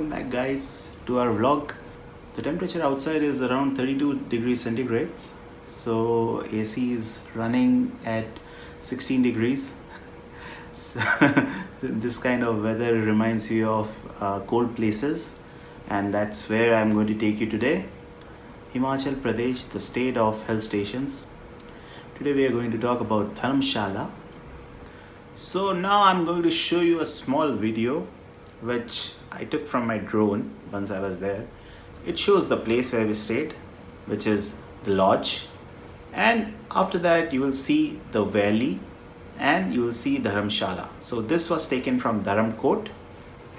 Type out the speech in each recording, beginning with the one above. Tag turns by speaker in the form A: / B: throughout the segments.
A: welcome back guys to our vlog. The temperature outside is around 32 degrees centigrades, so AC is running at 16 degrees. So, this kind of weather reminds you of cold places, and that's where I'm going to take you today. Himachal Pradesh, the state of hill stations. Today we are going to talk about Dharamshala. So now I'm going to show you a small video which I took from my drone once I was there. It shows the place where we stayed, which is the lodge, and after that you will see the valley and you will see Dharamshala. So this was taken from Dharamkot,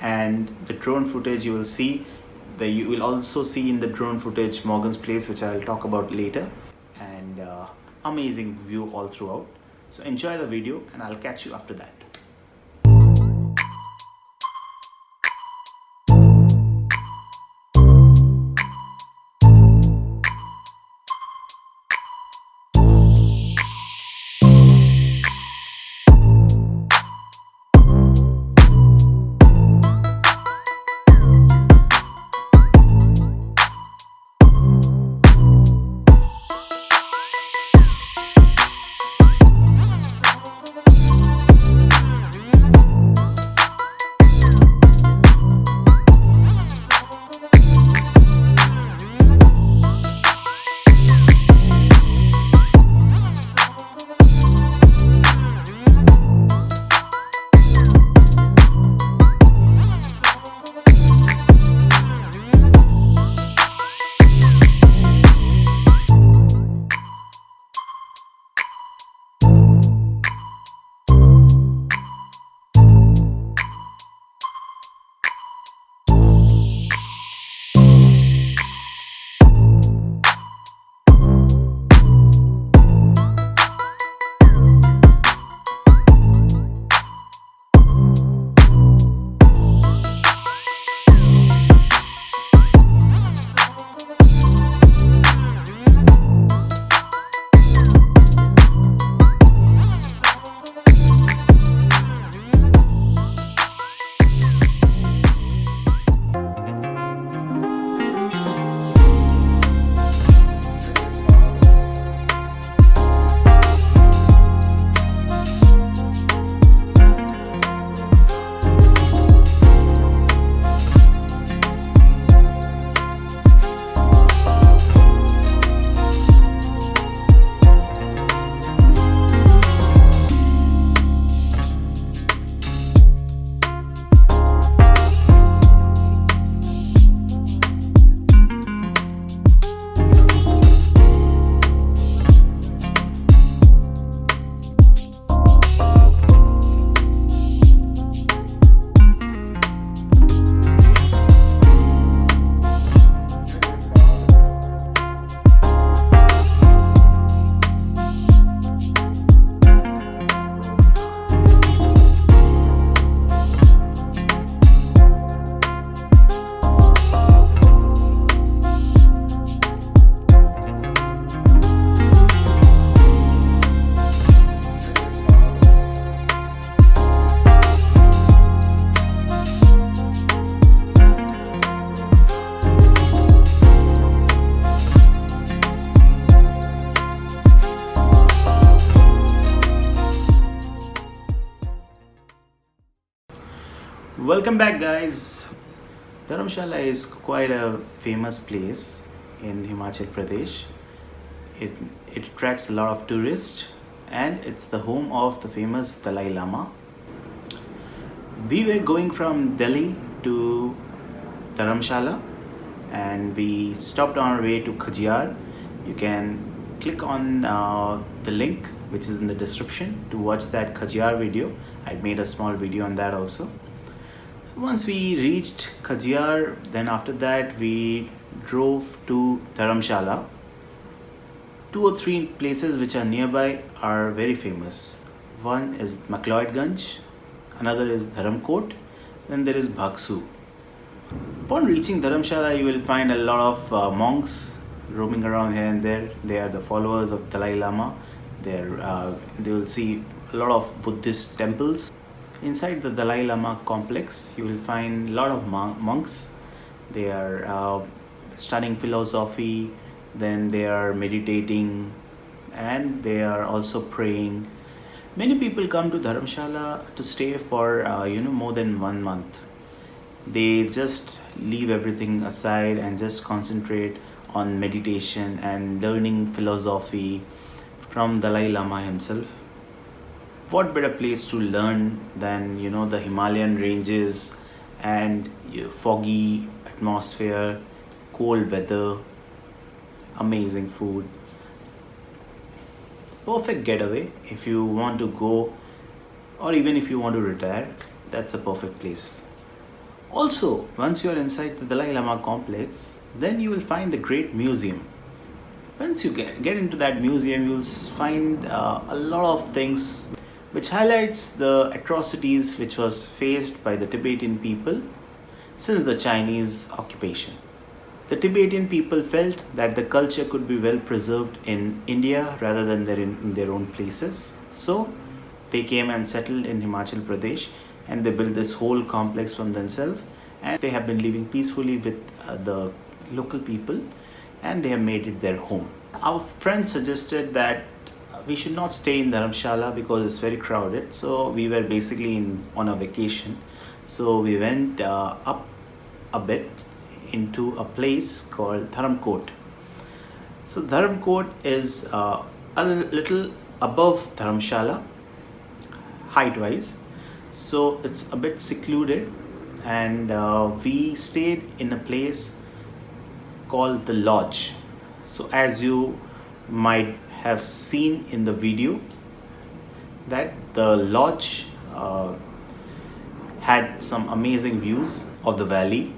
A: and the drone footage you will see, you will also see in the drone footage Morgan's place, which I'll talk about later, and amazing view all throughout. So enjoy the video and I'll catch you after that. Welcome back guys. Dharamshala is quite a famous place in Himachal Pradesh. It attracts a lot of tourists, and it's the home of the famous Dalai Lama. We were going from Delhi to Dharamshala and we stopped on our way to Khajiar. You can click on the link which is in the description to watch that Khajiar video. I made a small video on that also. Once we reached Khajiar, then after that we drove to Dharamshala. 2 or 3 places which are nearby are very famous. One is Macleodganj, another is Dharamkot, then there is Bhagsu. Upon reaching Dharamshala, you will find a lot of monks roaming around here and there. They are the followers of Dalai Lama. They will see a lot of Buddhist temples. Inside the Dalai Lama complex, you will find a lot of monks They are studying philosophy, then they are meditating, and they are also praying. Many people come to Dharamshala to stay for more than 1 month. They just leave everything aside and just concentrate on meditation and learning philosophy from Dalai Lama himself. What better place to learn than the Himalayan ranges and foggy atmosphere, cold weather, amazing food. Perfect getaway if you want to go, or even if you want to retire. That's a perfect place. Also, once you are inside the Dalai Lama complex, then you will find the great museum. Once you get into that museum, you'll find a lot of things which highlights the atrocities which was faced by the Tibetan people since the Chinese occupation. The Tibetan people felt that the culture could be well preserved in India rather than in their own places. So they came and settled in Himachal Pradesh, and they built this whole complex from themselves, and they have been living peacefully with the local people, and they have made it their home. Our friend suggested that we should not stay in Dharamshala because it's very crowded. So we were basically on a vacation. So we went up a bit into a place called Dharamkot. So Dharamkot is a little above Dharamshala height wise. So it's a bit secluded, and we stayed in a place called the lodge. So as you might have seen in the video, that the lodge had some amazing views of the valley.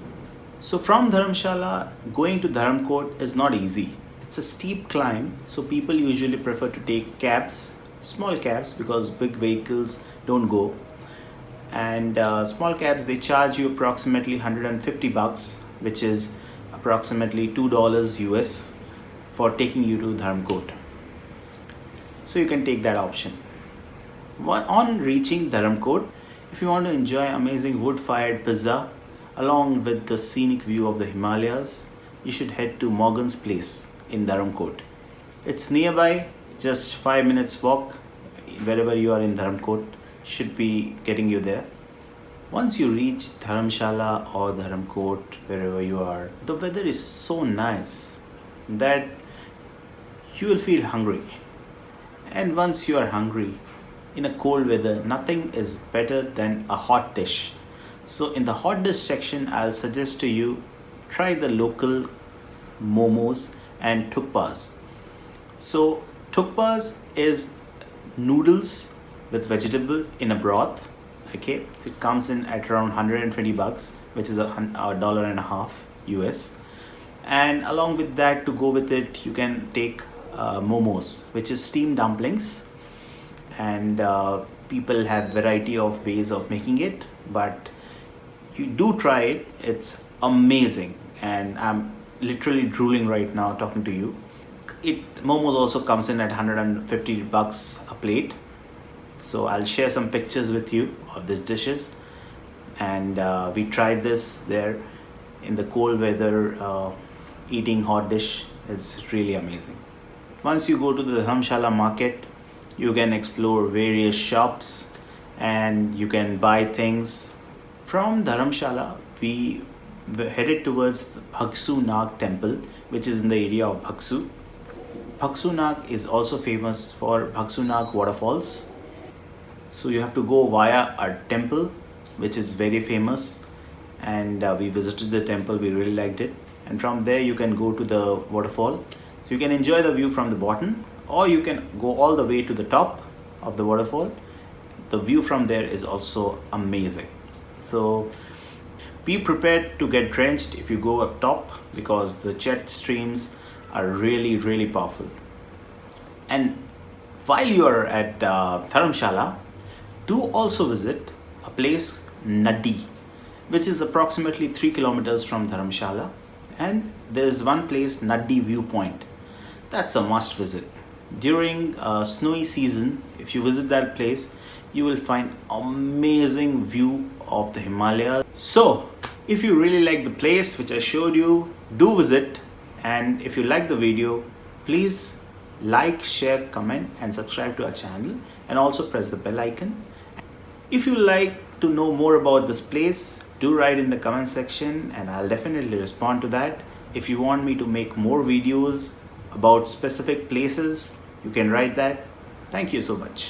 A: So from Dharamshala, going to Dharamkot is not easy. It's a steep climb, so people usually prefer to take cabs, small cabs, because big vehicles don't go. And small cabs, they charge you approximately $150, which is approximately $2 US, for taking you to Dharamkot. So you can take that option. On reaching Dharamkot, if you want to enjoy amazing wood-fired pizza along with the scenic view of the Himalayas, you should head to Morgan's Place in Dharamkot. It's nearby, just 5 minutes walk. Wherever you are in Dharamkot should be getting you there. Once you reach Dharamshala or Dharamkot, wherever you are, the weather is so nice that you will feel hungry. And once you are hungry, in a cold weather, nothing is better than a hot dish. So in the hot dish section, I'll suggest to you, try the local momos and thukpas. So thukpas is noodles with vegetable in a broth. Okay, so it comes in at around $120, which is a dollar and a half US. And along with that, to go with it, you can take momos, which is steamed dumplings. And people have variety of ways of making it, but you do try it. It's amazing, and I'm literally drooling right now talking to you. Momos also comes in at $150 a plate. So I'll share some pictures with you of these dishes. And we tried this there in the cold weather. Eating hot dish is really amazing. Once you go to the Dharamshala market, you can explore various shops and you can buy things. From Dharamshala, we headed towards the Bhaksu Nag temple, which is in the area of Bhaksu. Bhaksu Nag is also famous for Bhaksu Nag waterfalls. So you have to go via a temple, which is very famous. And we visited the temple, we really liked it. And from there you can go to the waterfall. So you can enjoy the view from the bottom, or you can go all the way to the top of the waterfall. The view from there is also amazing. So be prepared to get drenched if you go up top, because the jet streams are really powerful. And while you are at Dharamshala, do also visit a place Nadi, which is approximately 3 kilometers from Dharamshala. And there is one place, Nadi Viewpoint. That's a must visit. During snowy season, if you visit that place, you will find amazing view of the Himalayas. So If you really like the place which I showed you, do visit. And if you like the video, please like, share, comment and subscribe to our channel, and also press the bell icon. If you like to know more about this place, do write in the comment section and I'll definitely respond to that. If you want me to make more videos about specific places, you can write that. Thank you so much.